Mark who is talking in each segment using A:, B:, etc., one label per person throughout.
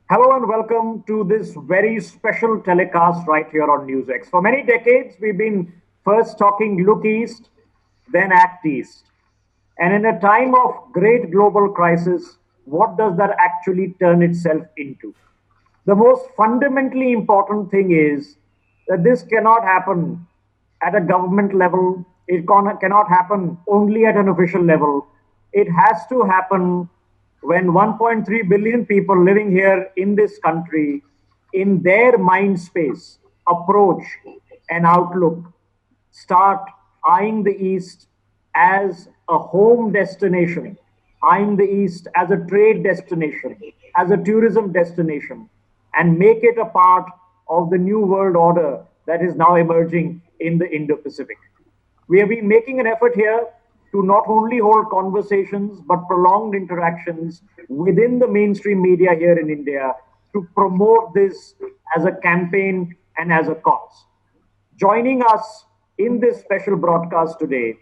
A: Hello and welcome to this very special telecast right here on NewsX. For many decades, we've been first talking look east, then act east. And in a time of great global crisis, what does that actually turn itself into? The most fundamentally important thing is that this cannot happen at a government level. Cannot happen only at an official level. It has to happen when 1.3 billion people living here in this country, in their mind space, approach, and outlook, start eyeing the East as a home destination, eyeing the East as a trade destination, as a tourism destination, and make it a part of the new world order that is now emerging in the Indo Pacific. We have been making an effort here to not only hold conversations but prolonged interactions within the mainstream media here in India to promote this as a campaign and as a cause. Joining us in this special broadcast today,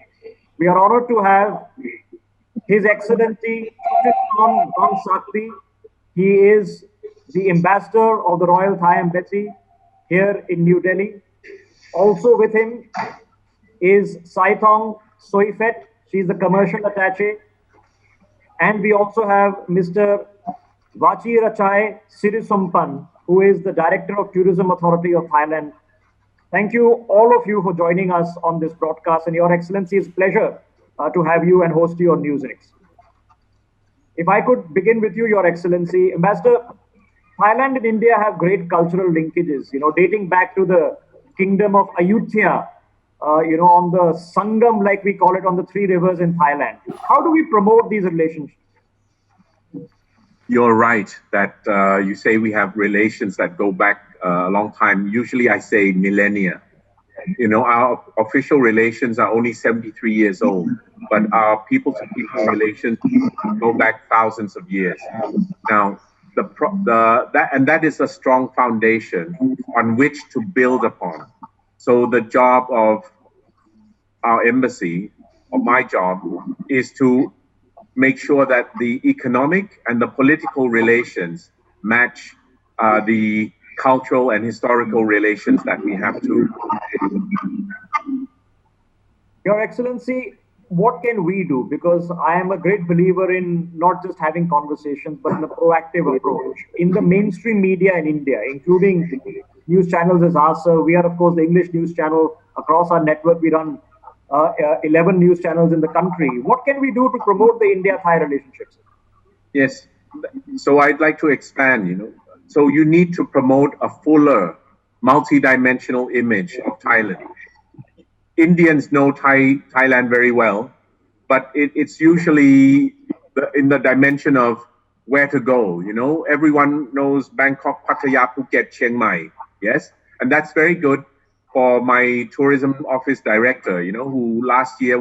A: we are honored to have His Excellency Chuchitson Sakti. He is the ambassador of the Royal Thai Embassy here in New Delhi. Also with him is Saitong Soifet. She's the commercial attaché. And we also have Mr. Vachi Rachai Sirisumpan, who is the Director of Tourism Authority of Thailand. Thank you, all of you, for joining us on this broadcast. And Your Excellency, it's a pleasure to have you and host you on NewsX. If I could begin with you, Your Excellency, Ambassador, Thailand and India have great cultural linkages, dating back to the kingdom of Ayutthaya, on the Sangam, like we call it, on the three rivers in Thailand. How do we promote these relationships?
B: You're right that you say we have relations that go back a long time. Usually I say millennia. Our official relations are only 73 years old, but our people-to-people relations go back thousands of years. Now, that is a strong foundation on which to build upon. So the job of our embassy, or my job, is to make sure that the economic and the political relations match the cultural and historical relations that we have too.
A: Your Excellency, what can we do? Because I am a great believer in not just having conversations, but in a proactive approach. In the mainstream media in India, including news channels as ASA, we are, of course, the English news channel. Across our network, we run 11 news channels in the country. What can we do to promote the India-Thai relationships?
B: Yes. So I'd like to expand, So you need to promote a fuller, multi-dimensional image of Thailand. Indians know Thailand very well, but it's usually in the dimension of where to go. Everyone knows Bangkok, Pattaya, Phuket, Chiang Mai. Yes, and that's very good for my tourism office director. Who last year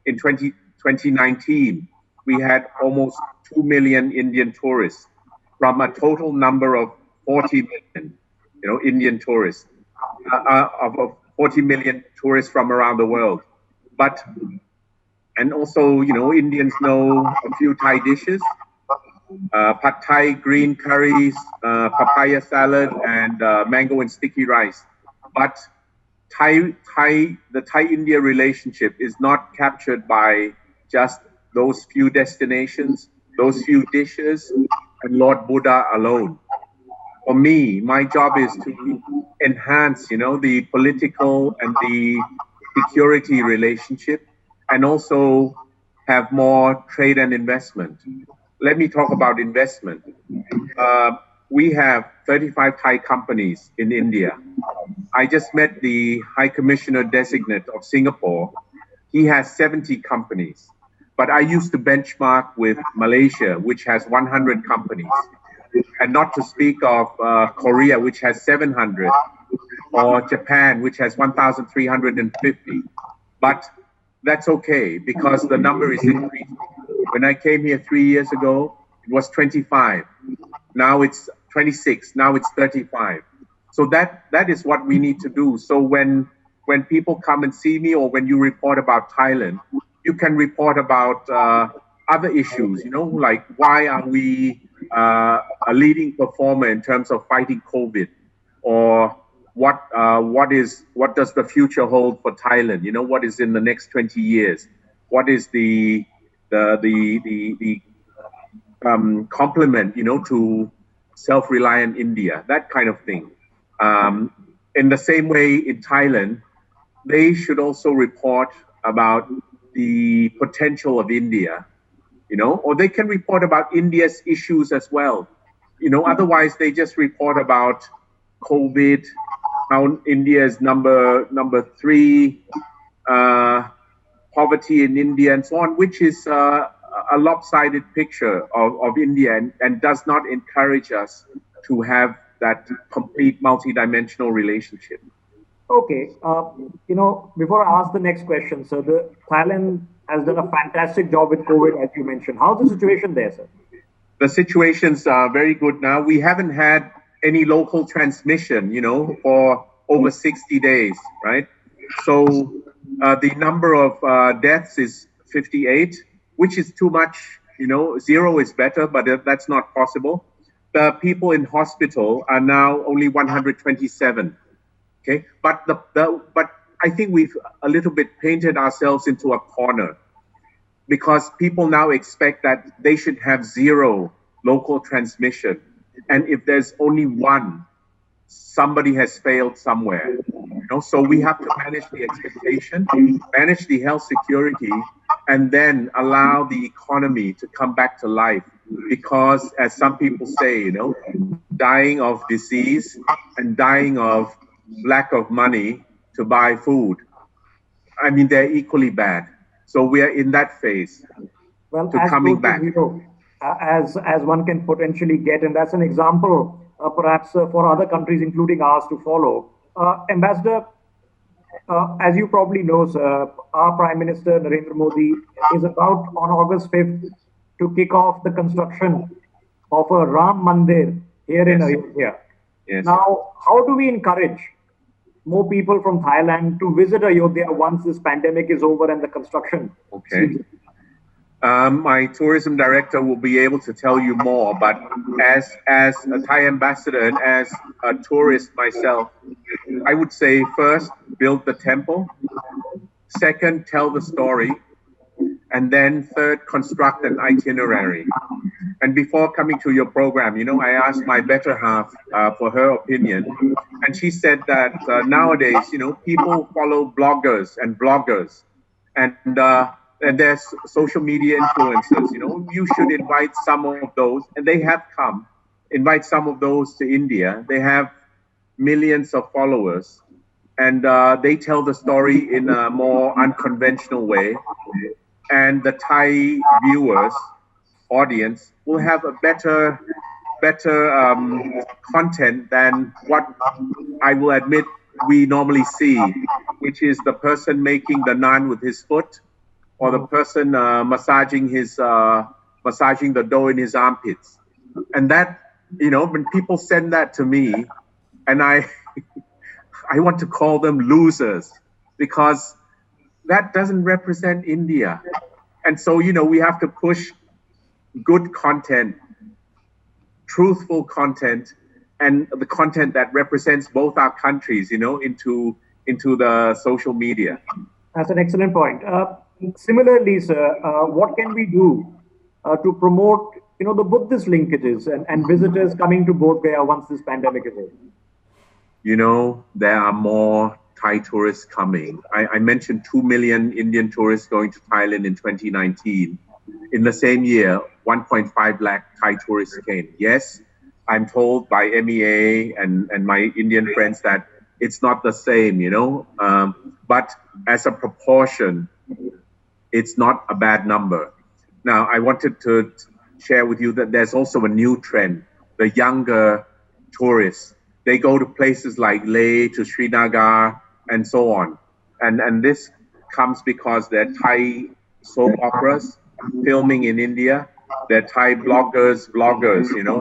B: in 2019 we had almost 2 million Indian tourists from a total number of 40 million. Indian tourists of 40 million tourists from around the world. And also, Indians know a few Thai dishes, pad Thai, green curries, papaya salad, and mango and sticky rice. But the Thai-India relationship is not captured by just those few destinations, those few dishes, and Lord Buddha alone. For me, my job is to enhance, the political and the security relationship, and also have more trade and investment. Let me talk about investment. We have 35 Thai companies in India. I just met the High Commissioner Designate of Singapore. He has 70 companies. But I used to benchmark with Malaysia, which has 100 companies. And not to speak of Korea, which has 700, or Japan, which has 1,350. But that's okay, because the number is increasing. When I came here 3 years ago, it was 25. Now it's 26. Now it's 35. So that is what we need to do. So when people come and see me, or when you report about Thailand, you can report about other issues, like why are we a leading performer in terms of fighting COVID, or what does the future hold for Thailand? What is in the next 20 years? What is the complement, to self-reliant India, that kind of thing. Um, in the same way, in Thailand, they should also report about the potential of India, or they can report about India's issues as well. Otherwise they just report about COVID, how India is number three, uh, poverty in India, and so on, which is a lopsided picture of India, and does not encourage us to have that complete multidimensional relationship.
A: Okay, before I ask the next question, sir, the Thailand has done a fantastic job with COVID, as you mentioned. How's the situation there, sir?
B: The situation's very good now. We haven't had any local transmission, for over 60 days, right? So the number of deaths is 58, which is too much. Zero is better, but that's not possible. The people in hospital are now only 127. Okay, but I think we've a little bit painted ourselves into a corner, because people now expect that they should have zero local transmission. And if there's only one, somebody has failed somewhere. So we have to manage the expectation, manage the health security, and then allow the economy to come back to life. Because as some people say, dying of disease and dying of lack of money to buy food, I mean, they're equally bad. So we are in that phase
A: Well,
B: to
A: as
B: coming
A: close to
B: back.
A: zero as one can potentially get, and that's an example, perhaps for other countries, including ours, to follow. Ambassador, as you probably know, sir, our Prime Minister Narendra Modi is about on August 5th to kick off the construction of a Ram Mandir here in
B: Yes.
A: Ayodhya.
B: Yes.
A: Now, how do we encourage more people from Thailand to visit Ayodhya once this pandemic is over and the construction?
B: Okay. My tourism director will be able to tell you more, but as a Thai ambassador and as a tourist myself, I would say first, build the temple. Second, tell the story. And then third, construct an itinerary. And before coming to your program, I asked my better half for her opinion. And she said that nowadays, people follow bloggers and bloggers. And there's social media influencers. You should invite some of those, and they have come. Invite some of those to India. They have millions of followers, and they tell the story in a more unconventional way. And the Thai viewers, audience, will have a better content than what I will admit we normally see, which is the person making the naan with his foot, or the person massaging the dough in his armpits. And that, when people send that to me, and I I want to call them losers, because that doesn't represent India. And so, we have to push good content, truthful content, and the content that represents both our countries, into the social media.
A: That's an excellent point. Similarly, sir, what can we do to promote, the Buddhist linkages and visitors coming to Bodh Gaya once this pandemic is over?
B: There are more Thai tourists coming. I mentioned 2 million Indian tourists going to Thailand in 2019. In the same year, 1.5 lakh Thai tourists came. Yes, I'm told by MEA and my Indian friends that it's not the same, but as a proportion, it's not a bad number. Now, I wanted to share with you that there's also a new trend. The younger tourists, they go to places like Leh, to Srinagar, and so on. And this comes because they're Thai soap operas filming in India. They're Thai vloggers,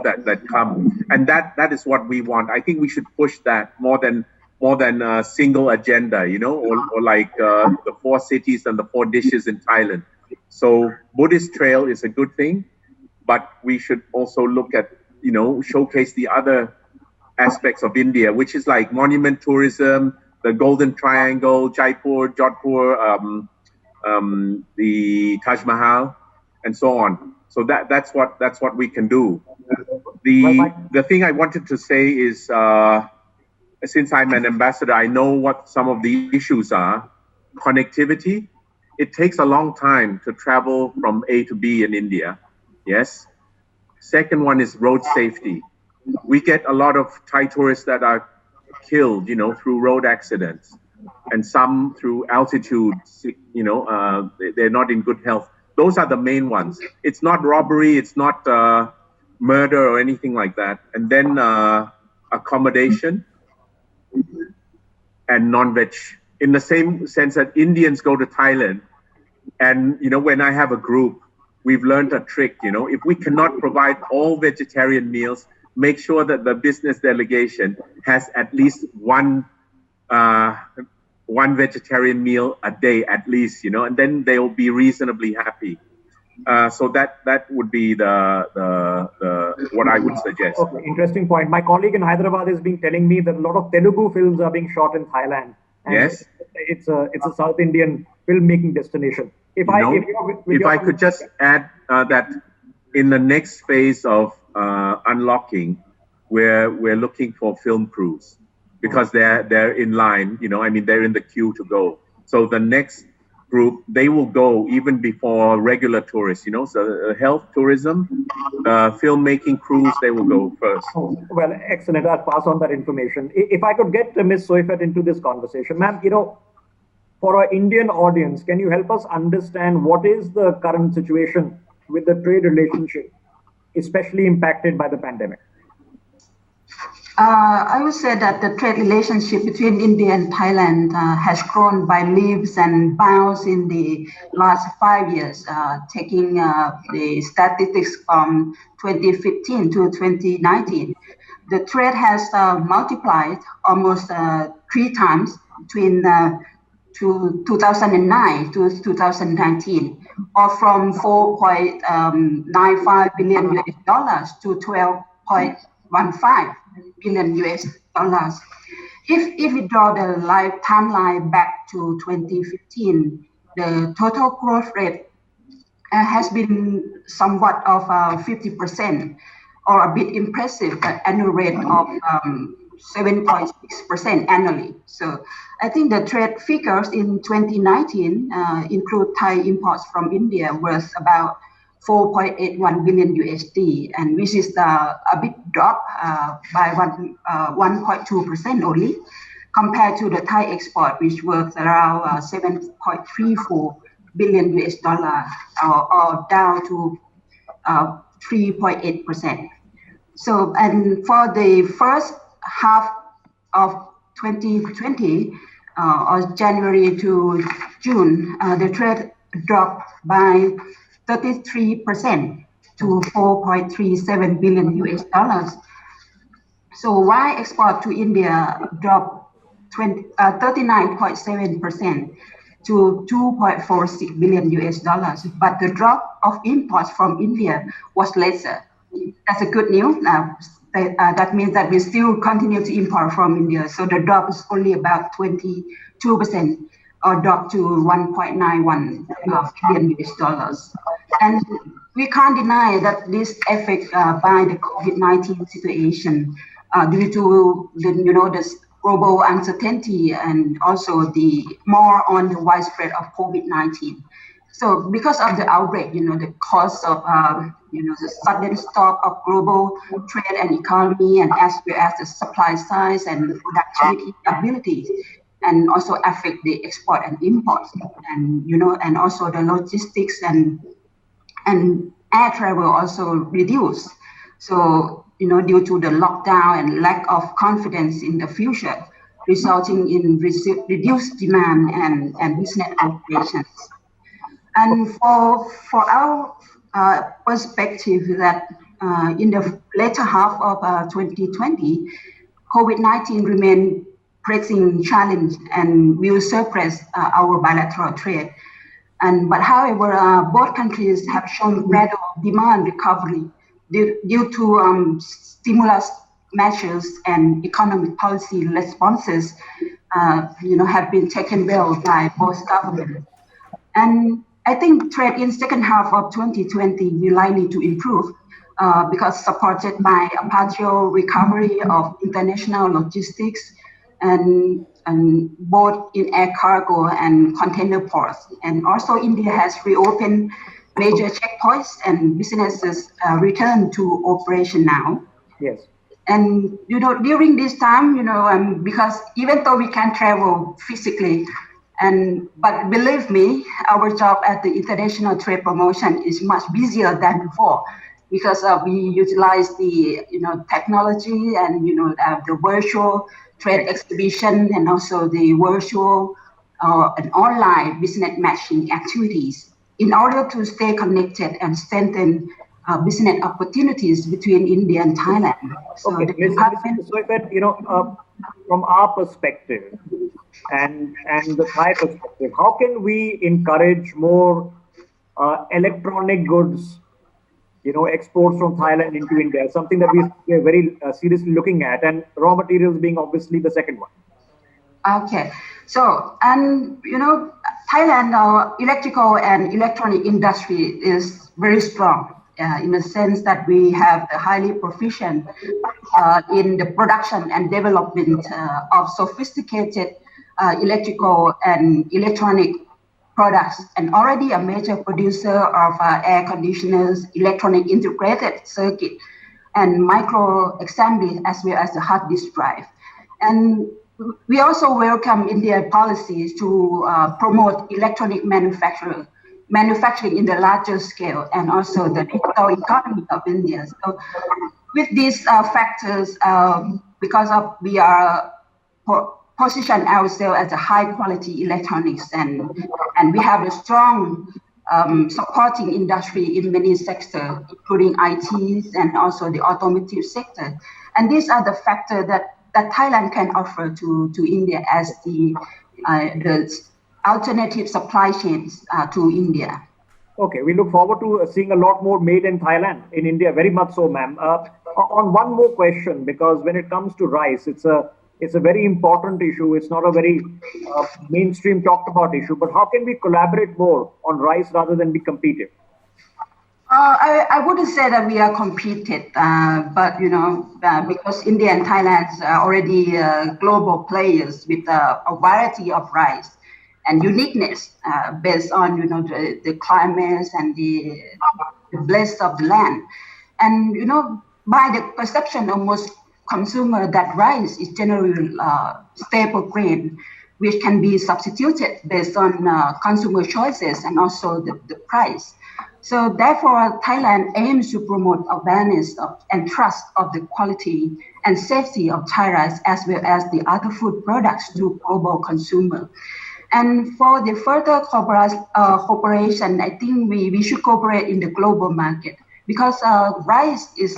B: that come. And that is what we want. I think we should push that more than a single agenda, or like the 4 cities and the 4 dishes in Thailand. So Buddhist trail is a good thing. but we should also look at, showcase the other aspects of India, which is like monument tourism, the Golden Triangle, Jaipur, Jodhpur, the Taj Mahal, and so on. So that's what we can do. The thing I wanted to say is, since I'm an ambassador, I know what some of the issues are. Connectivity. It takes a long time to travel from A to B in India. Yes. Second one is road safety. We get a lot of Thai tourists that are killed, through road accidents, and some through altitude. They're not in good health. Those are the main ones. It's not robbery. It's not murder or anything like that. And then accommodation and non-veg. In the same sense that Indians go to Thailand, and when I have a group, we've learned a trick. If we cannot provide all vegetarian meals, make sure that the business delegation has at least one vegetarian meal a day at least, and then they'll be reasonably happy. So that would be the what I would suggest.
A: Okay, interesting point. My colleague in Hyderabad has been telling me that a lot of Telugu films are being shot in Thailand. And
B: yes,
A: it's a South Indian filmmaking destination. If I
B: could just add that in the next phase of unlocking, we're looking for film crews because they're in line. They're in the queue to go. So the next group, they will go even before regular tourists. So health tourism, filmmaking crews, they will go first.
A: Oh, well, excellent. I'll pass on that information. If I could get Ms. Soifat into this conversation, ma'am, for our Indian audience, can you help us understand what is the current situation with the trade relationship, especially impacted by the pandemic?
C: I would say that the trade relationship between India and Thailand has grown by leaps and bounds in the last 5 years, taking the statistics from 2015 to 2019. The trade has multiplied almost 3 times between 2009 to 2019, or from 4.95 billion US dollars to 12.15 billion US dollars. If we draw the timeline back to 2015, the total growth rate has been somewhat of 50%, or a bit impressive, annual rate of 7.6% annually. So I think the trade figures in 2019 include Thai imports from India worth about 4.81 billion USD, and which is a bit drop by 1.2% only, compared to the Thai export, which worth around 7.34 billion US dollar, or down to 3.8%. So, and for the first half of 2020, or January to June, the trade dropped by 33% to 4.37 billion US dollars. So while export to India dropped 39.7% to 2.46 billion US dollars, but the drop of imports from India was lesser. That's a good news. That means that we still continue to import from India. So the drop is only about 22%, or drop to 1.91 billion US dollars. And we can't deny that this affected by the COVID-19 situation due to the global uncertainty, and also the more on the widespread of COVID-19. So because of the outbreak, the cause of the sudden stop of global trade and economy, and as well as the supply side and productivity abilities, and also affect the export and imports, and and also the logistics and air travel also reduced. So due to the lockdown and lack of confidence in the future, resulting in reduced demand and business operations. And for our perspective, that in the later half of 2020, COVID-19 remained pressing challenge and will suppress our bilateral trade. But however, both countries have shown gradual demand recovery due to stimulus measures and economic policy responses, have been taken well by both governments. And I think trade in second half of 2020 will likely to improve because supported by a partial recovery of international logistics and both in air cargo and container ports. And also India has reopened major checkpoints and businesses return to operation now.
A: Yes.
C: And during this time, because even though we can't travel physically, but believe me, our job at the international trade promotion is much busier than before, because we utilize the technology and the virtual trade exhibition and also the virtual and online business matching activities in order to stay connected and strengthen business opportunities between India and Thailand. So
A: okay, so if that, from our perspective and the Thai perspective, how can we encourage more electronic goods, exports from Thailand into India, something that we are very seriously looking at, and raw materials being obviously the second one.
C: Okay, so Thailand electrical and electronic industry is very strong in the sense that we have a highly proficient in the production and development of sophisticated electrical and electronic products, and already a major producer of air conditioners, electronic integrated circuit, and micro assembly, as well as the hard disk drive. And we also welcome Indian policies to promote electronic manufacturing in the larger scale, and also the digital economy of India. So with these factors, because of we are position ourselves as a high quality electronics, and we have a strong supporting industry in many sectors, including ITs and also the automotive sector. And these are the factors that Thailand can offer to India as the alternative supply chains to India.
A: Okay, we look forward to seeing a lot more made in Thailand, in India, very much so, ma'am. On one more question, because when it comes to rice, it's a very important issue. It's not a very mainstream talked about issue, but how can we collaborate more on rice rather than be competitive?
C: I wouldn't say that we are competed, but because India and Thailand are already global players with a variety of rice and uniqueness based on the climates and the bless of the land, and by the perception of most consumer that rice is generally staple grain, which can be substituted based on consumer choices and also the price. So therefore, Thailand aims to promote awareness and trust of the quality and safety of Thai rice, as well as the other food products to global consumer. And for the further cooperation, I think we should cooperate in the global market, because rice is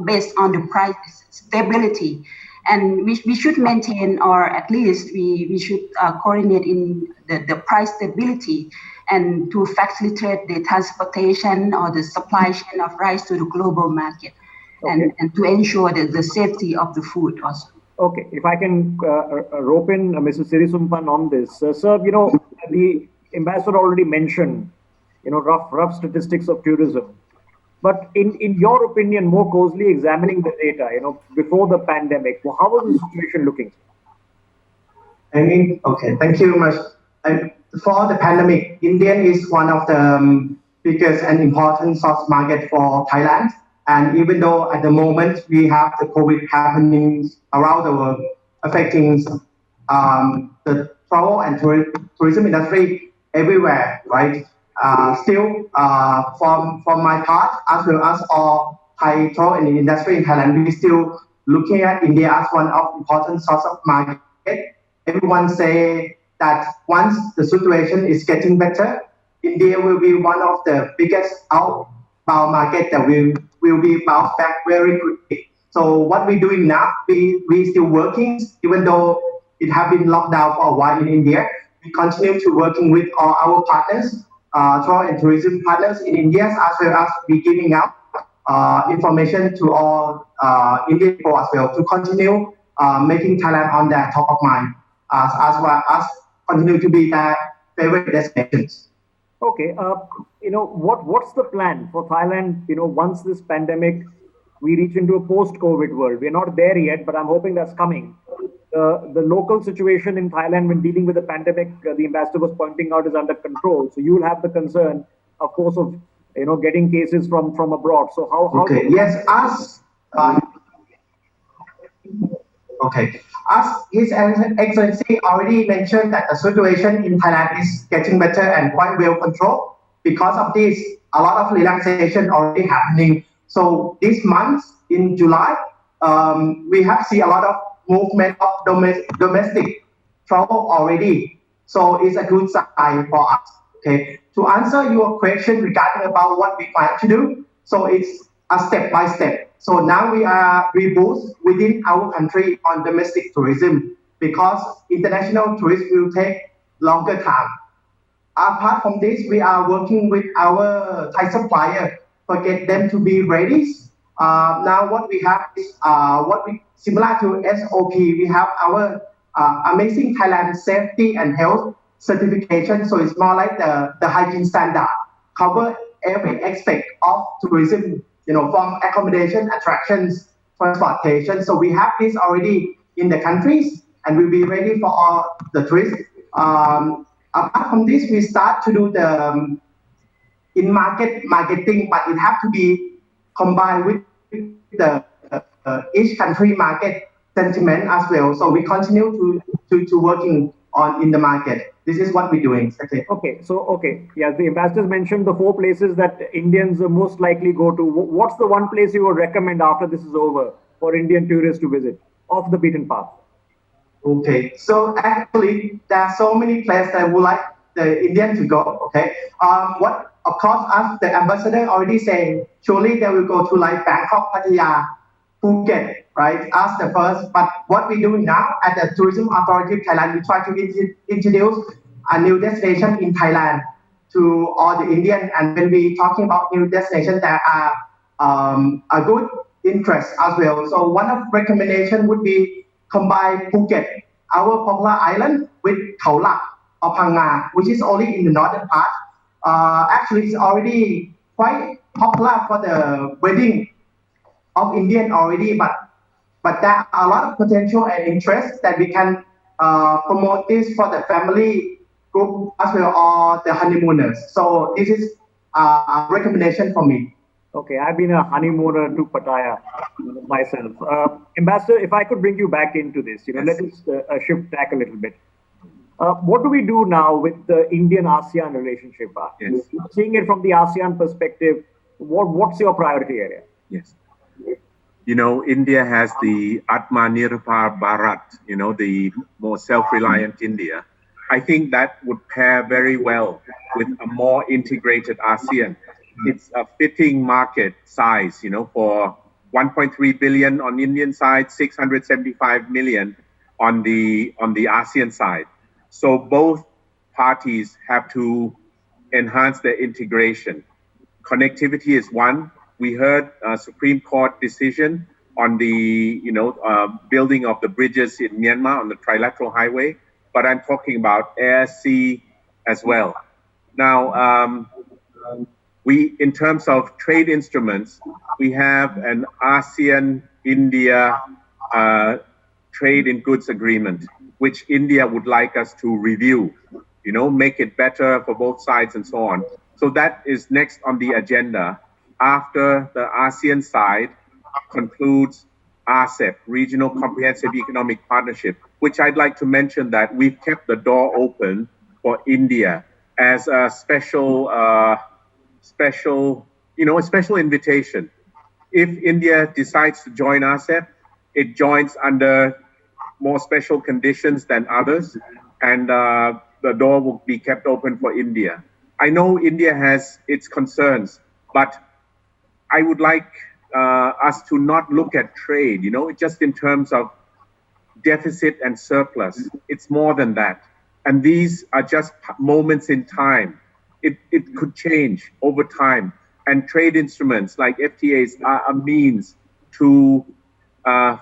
C: based on the price stability, and we should maintain, or at least we should coordinate in the price stability, and to facilitate the transportation or the supply chain of rice to the global market, okay, and to ensure the safety of the food also.
A: Okay, if I can rope in Mrs. Sirisumpan on this. Sir, the ambassador already mentioned, rough statistics of tourism. But in your opinion, more closely examining the data, before the pandemic, how was the situation looking?
D: Okay, thank you very much. For the pandemic, India is one of the biggest and important source market for Thailand. And even though at the moment we have the COVID happening around the world, affecting the travel and tourism industry everywhere, right? Still, from my part, as well as all Thai travel and industry in Thailand, we still looking at India as one of important source of market. Everyone say that once the situation is getting better, India will be one of the biggest outbound market that will be bounced back very quickly. So what we're doing now, we still working, even though it has been locked down for a while in India. we continue to working with all our partners, travel and tourism partners in India, as well as we giving out information to all Indian people as well to continue making Thailand on their top of mind as well as continue to be their favorite destinations.
A: Okay, what's the plan for Thailand? Once this pandemic, we reach into a post-COVID world. We're not there yet, but I'm hoping that's coming. The local situation in Thailand when dealing with the pandemic, the ambassador was pointing out, is under control. So you will have the concern, of course, of getting cases from abroad. So how
D: okay, yes, okay. As His Excellency already mentioned that the situation in Thailand is getting better and quite well controlled. Because of this, a lot of relaxation already happening. So this month in July, we have seen a lot of movement of domestic travel already. So it's a good sign for us. Okay. To answer your question regarding about what we plan to do, so it's a step by step. So now we boost within our country on domestic tourism because international tourists will take longer time. Apart from this, we are working with our Thai supplier to get them to be ready. Now what we have is similar to SOP. We have our amazing Thailand safety and health certification. So it's more like the hygiene standard, cover every aspect of tourism. From accommodation, attractions, transportation. So we have this already in the countries, and we'll be ready for all the tourists. Apart from this, we start to do the marketing, but it have to be combined with the each country market sentiment as well. So we continue to working on in the market. This is what we're doing.
A: Okay. Yeah, the ambassadors mentioned the 4 places that Indians most likely go to. What's the one place you would recommend after this is over for Indian tourists to visit off the beaten path?
D: Okay, so actually there are so many places that would like the Indian to go. Okay, what of course as the ambassador already said, surely they will go to like Bangkok, Pattaya, Phuket, right? As the first, but what we do now at the Tourism Authority of Thailand, we try to introduce a new destination in Thailand to all the Indian. And when we talking about new destinations, there are a good interest as well. So one of recommendation would be combine Phuket, our popular island, with Khao Lak or Phang Nga, which is only in the northern part. Actually, it's already quite popular for the wedding of Indian already, but there are a lot of potential and interest that we can promote this for the family group as well or the honeymooners. So this is a recommendation for me.
A: Okay, I've been a honeymooner to Pattaya myself. Ambassador, if I could bring you back into this,
B: Yes.
A: let us shift tack a little bit. What do we do now with the Indian-ASEAN relationship?
B: Yes.
A: Seeing it from the ASEAN perspective, what's your priority area?
B: Yes. India has the Atmanirbhar Bharat, the more self-reliant India. I think that would pair very well with a more integrated ASEAN. It's a fitting market size, for 1.3 billion on Indian side, 675 million on the ASEAN side. So both parties have to enhance their integration. Connectivity is one. We heard a Supreme Court decision on the building of the bridges in Myanmar on the trilateral highway, but I'm talking about air, sea as well. Now, in terms of trade instruments, we have an ASEAN-India trade in goods agreement, which India would like us to review, make it better for both sides and so on. So that is next on the agenda after the ASEAN side concludes RCEP, Regional Comprehensive Economic Partnership, which I'd like to mention that we've kept the door open for India as a special invitation. If India decides to join RCEP, it joins under more special conditions than others, and the door will be kept open for India. I know India has its concerns, but I would like us to not look at trade, just in terms of deficit and surplus. It's more than that. And these are just moments in time. It could change over time. And trade instruments like FTAs are a means to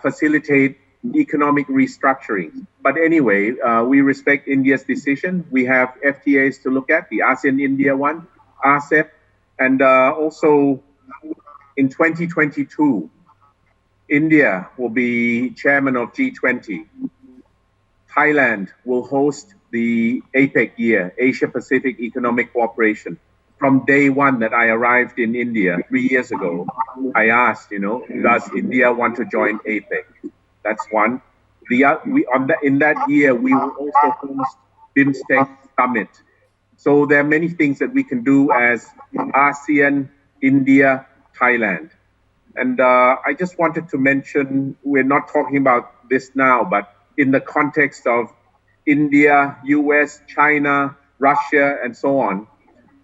B: facilitate economic restructuring. But anyway, we respect India's decision. We have FTAs to look at, the ASEAN-India one, RCEP, and also in 2022, India will be chairman of G20. Thailand will host the APEC year, Asia Pacific Economic Cooperation. From day one that I arrived in India 3 years ago, I asked, does India want to join APEC? That's one. In that year, we will also host BIMSTEC Summit. So there are many things that we can do as ASEAN, India, Thailand. And I just wanted to mention, we're not talking about this now, but in the context of India, US, China, Russia, and so on,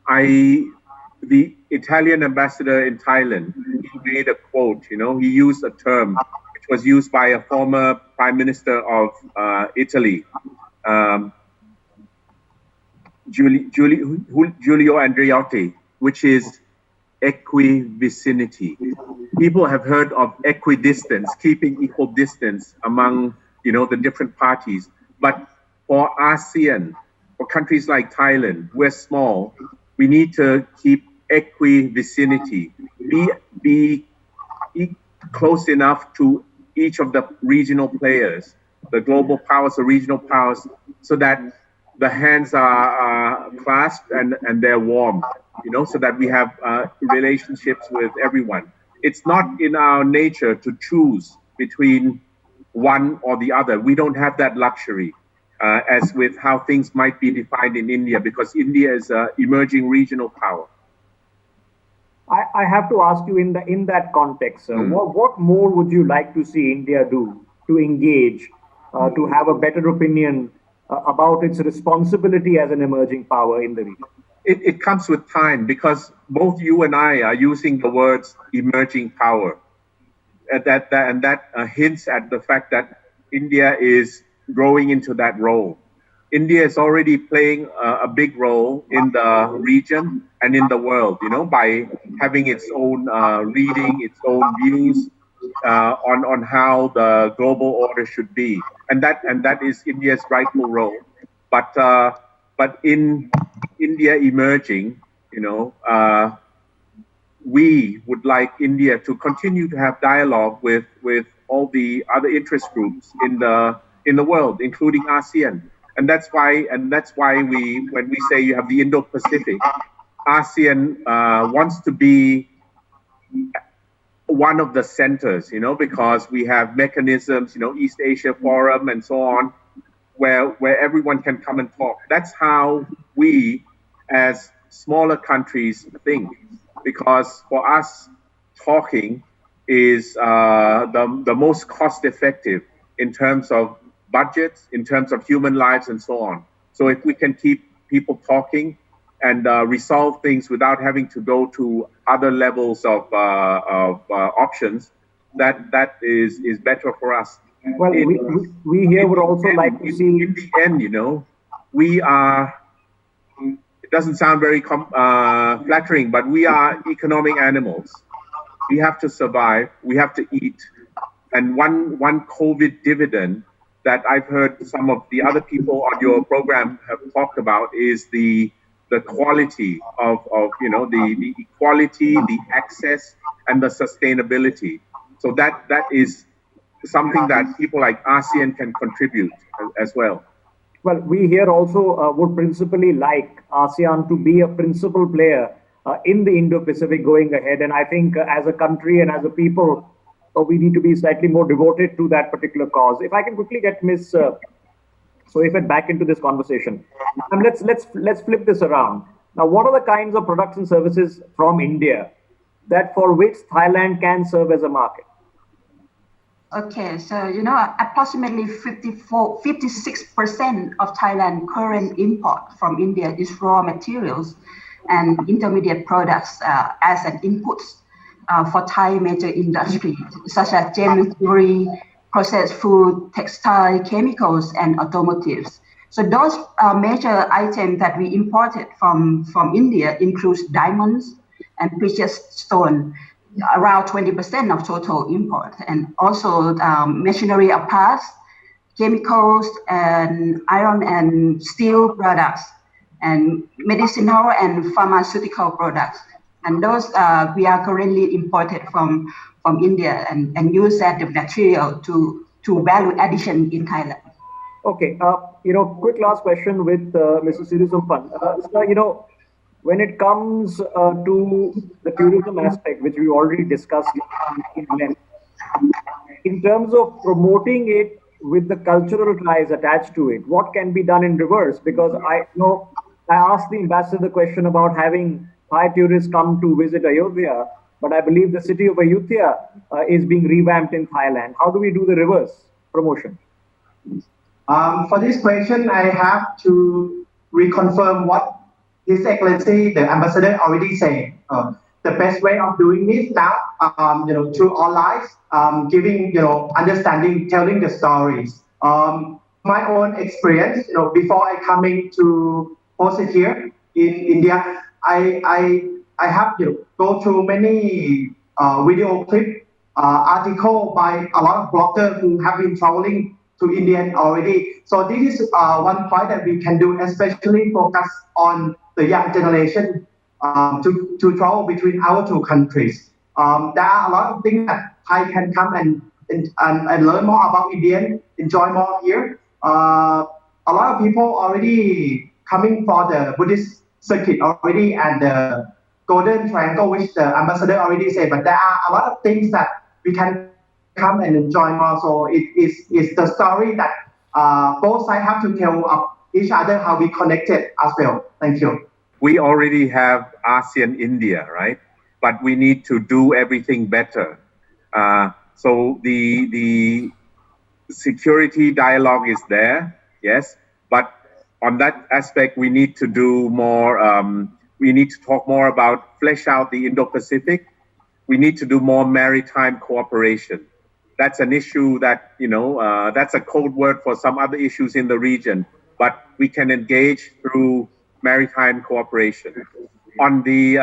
B: the Italian ambassador in Thailand, he made a quote, he used a term which was used by a former prime minister of Italy, Giulio Andreotti, which is equivicinity. People have heard of equidistance, keeping equal distance among, the different parties. But for ASEAN, for countries like Thailand, we're small. We need to keep equivicinity, be close enough to each of the regional players, the global powers, the regional powers, so that the hands are clasped and they're warm, so that we have relationships with everyone. It's not in our nature to choose between one or the other. We don't have that luxury, as with how things might be defined in India, because India is an emerging regional power.
A: I have to ask you in that context, sir, what more would you like to see India do to engage, to have a better opinion about its responsibility as an emerging power in the region?
B: It comes with time, because both you and I are using the words emerging power. And that hints at the fact that India is growing into that role. India is already playing a big role in the region and in the world, by having its own reading, its own views on how the global order should be, and that is India's rightful role. But in India emerging, we would like India to continue to have dialogue with all the other interest groups in the world, including ASEAN. And that's why when we say you have the Indo-Pacific, ASEAN wants to be one of the centers, because we have mechanisms, East Asia Forum and so on, where everyone can come and talk. That's how we, as smaller countries, think. Because for us, talking is the most cost-effective in terms of budgets, in terms of human lives, and so on. So if we can keep people talking and resolve things without having to go to other levels of options, that is better for us.
A: Well, we here would also like to see.
B: In the end, we are. It doesn't sound very flattering, but we are economic animals. We have to survive. We have to eat. And one COVID dividend that I've heard some of the other people on your program have talked about is the quality of the equality, the access, and the sustainability. So that is something that people like ASEAN can contribute as well.
A: Well, we here also would principally like ASEAN to be a principal player in the Indo-Pacific going ahead. And I think as a country and as a people, we need to be slightly more devoted to that particular cause. If I can quickly get Ms. Soifat back into this conversation. Let's flip this around. Now, what are the kinds of products and services from India that for which Thailand can serve as a market?
C: Okay, so approximately 56% of Thailand's current import from India is raw materials and intermediate products as an input for Thai major industries such as gem jewelry, processed food, textile, chemicals, and automotives. So those major items that we imported from India includes diamonds and precious stone, around 20% of total import, and also machinery of parts, chemicals, and iron and steel products, and medicinal and pharmaceutical products. And those we are currently imported from India and use that material to value addition in Thailand.
A: Okay, quick last question with Mr. Sirusumpan. So, when it comes to the tourism aspect, which we already discussed in length, in terms of promoting it with the cultural ties attached to it, what can be done in reverse? Because I know I asked the ambassador the question about having Thai tourists come to visit Ayodhya, but I believe the city of Ayutthaya is being revamped in Thailand. How do we do the reverse promotion?
D: For this question, I have to reconfirm what His Excellency, the Ambassador, already said. The best way of doing this now, through online, giving, understanding, telling the stories. My own experience, before I coming to host it here in India, I have go through many video clip, article by a lot of bloggers who have been traveling to India already. So this is one point that we can do, especially focus on the young generation to travel between our two countries. There are a lot of things that Thai can come and learn more about Indian, enjoy more here. A lot of people already coming for the Buddhist circuit already and the Golden Triangle, which the ambassador already said. But there are a lot of things that we can come and enjoy more. So it's the story that both sides have to tell of each other how we connected as well. Thank you.
B: We already have ASEAN India, right? But we need to do everything better. So the security dialogue is there, yes, but on that aspect, we need to do more. We need to talk more about flesh out the Indo-Pacific. We need to do more maritime cooperation. That's an issue that, that's a code word for some other issues in the region, but we can engage through maritime cooperation. On the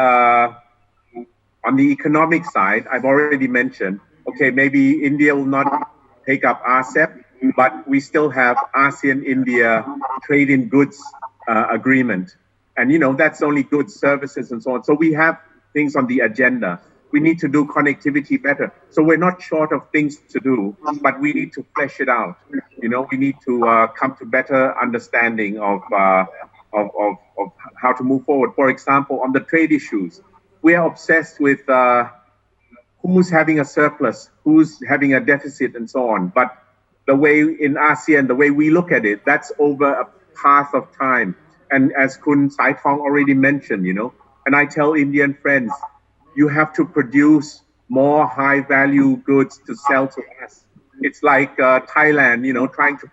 B: economic side, I've already mentioned, okay, maybe India will not take up RCEP, but we still have ASEAN-India trade in goods agreement. And, that's only goods, services, and so on. So we have things on the agenda. We need to do connectivity better. So we're not short of things to do, but we need to flesh it out. We need to come to better understanding of how to move forward. For example, on the trade issues, we are obsessed with who's having a surplus, who's having a deficit, and so on. But the way in ASEAN, the way we look at it, that's over a path of time. And as Kun Saitong already mentioned, and I tell Indian friends, you have to produce more high-value goods to sell to us. It's like Thailand, trying to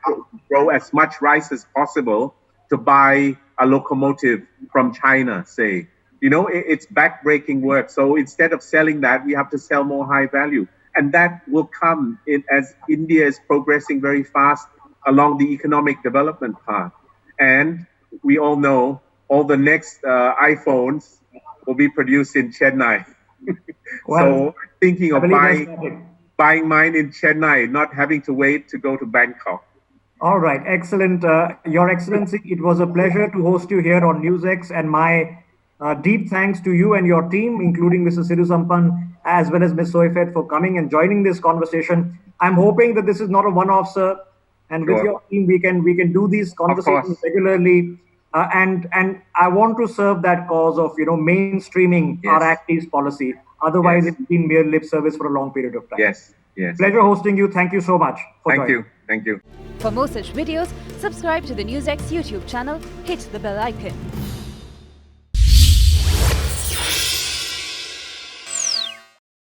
B: grow as much rice as possible to buy a locomotive from China, say. It's back-breaking work. So instead of selling that, we have to sell more high value. And that will come as India is progressing very fast along the economic development path. And we all know all the next iPhones will be produced in Chennai.
A: Well,
B: so thinking of buying mine in Chennai, not having to wait to go to Bangkok.
A: All right, excellent. Your Excellency, it was a pleasure to host you here on NewsX, and my deep thanks to you and your team, including Mr. Sirusumpan as well as Ms. Soifet, for coming and joining this conversation. I'm hoping that this is not a one-off, sir, and with your team we can do these conversations regularly. And I want to serve that cause of mainstreaming our Act East policy. Otherwise, it's been mere lip service for a long period of time.
B: Yes.
A: Pleasure hosting you. Thank you so much for joining.
B: Thank you.
E: For more such videos, subscribe to the NewsX YouTube channel, hit the bell icon.